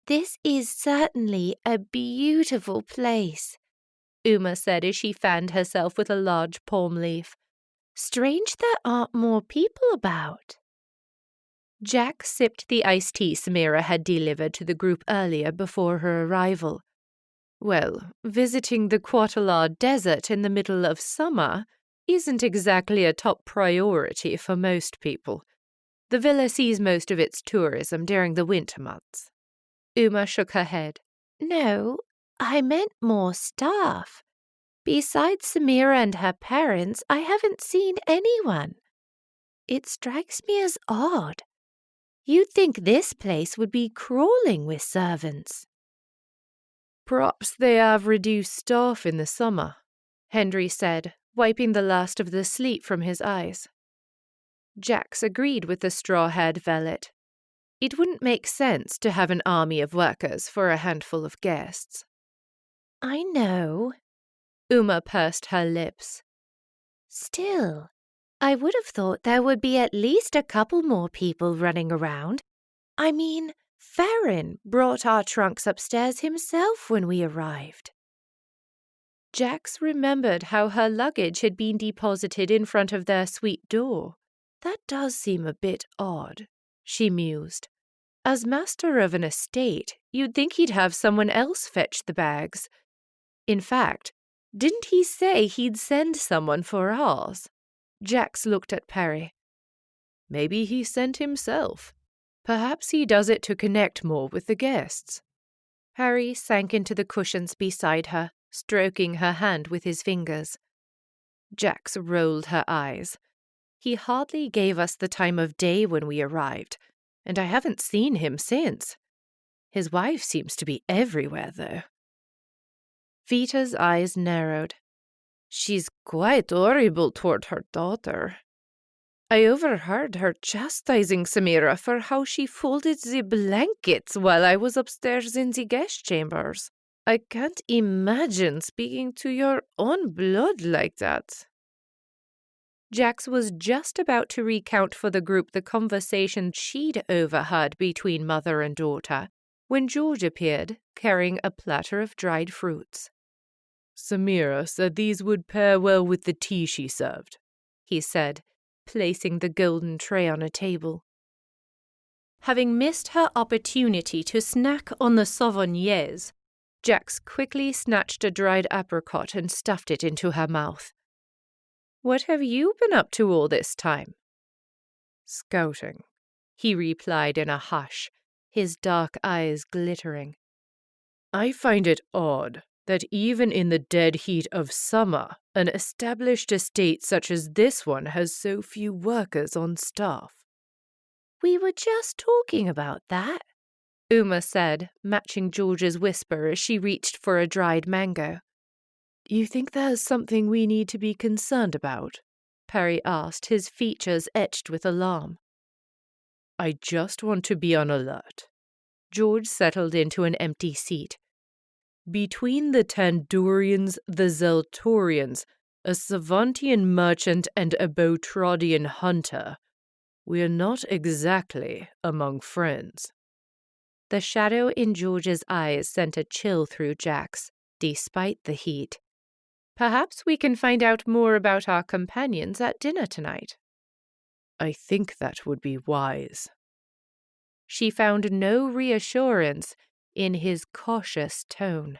This is certainly a beautiful place, Uma said as she fanned herself with a large palm leaf. Strange there aren't more people about. Jack sipped the iced tea Samira had delivered to the group earlier before her arrival. Well, visiting the Quatalar Desert in the middle of summer isn't exactly a top priority for most people. The villa sees most of its tourism during the winter months. Uma shook her head. No, I meant more staff. Besides Samira and her parents, I haven't seen anyone. It strikes me as odd. You'd think this place would be crawling with servants. Perhaps they have reduced staff in the summer, Henry said, wiping the last of the sleep from his eyes. Jax agreed with the straw-haired valet. It wouldn't make sense to have an army of workers for a handful of guests. I know. Uma pursed her lips. Still, I would have thought there would be at least a couple more people running around. I mean, Farron brought our trunks upstairs himself when we arrived. Jax remembered how her luggage had been deposited in front of their suite door. That does seem a bit odd, she mused. As master of an estate, you'd think he'd have someone else fetch the bags. In fact, didn't he say he'd send someone for ours? Jax looked at Perry. Maybe he sent himself. Perhaps he does it to connect more with the guests. Harry sank into the cushions beside her, stroking her hand with his fingers. Jax rolled her eyes. He hardly gave us the time of day when we arrived, and I haven't seen him since. His wife seems to be everywhere, though. Vita's eyes narrowed. She's quite horrible toward her daughter. I overheard her chastising Samira for how she folded the blankets while I was upstairs in the guest chambers. I can't imagine speaking to your own blood like that. Jax was just about to recount for the group the conversation she'd overheard between mother and daughter when George appeared, carrying a platter of dried fruits. Samira said these would pair well with the tea she served, he said, placing the golden tray on a table. Having missed her opportunity to snack on the sauvigniers, Jax quickly snatched a dried apricot and stuffed it into her mouth. What have you been up to all this time? Scouting, he replied in a hush, his dark eyes glittering. I find it odd that even in the dead heat of summer, an established estate such as this one has so few workers on staff. We were just talking about that, Uma said, matching George's whisper as she reached for a dried mango. You think there's something we need to be concerned about? Perry asked, his features etched with alarm. I just want to be on alert. George settled into an empty seat. Between the Tandurians, the Zeltorians, a Savantian merchant, and a Botrodian hunter, we're not exactly among friends. The shadow in George's eyes sent a chill through Jax, despite the heat. Perhaps we can find out more about our companions at dinner tonight. I think that would be wise. She found no reassurance in his cautious tone.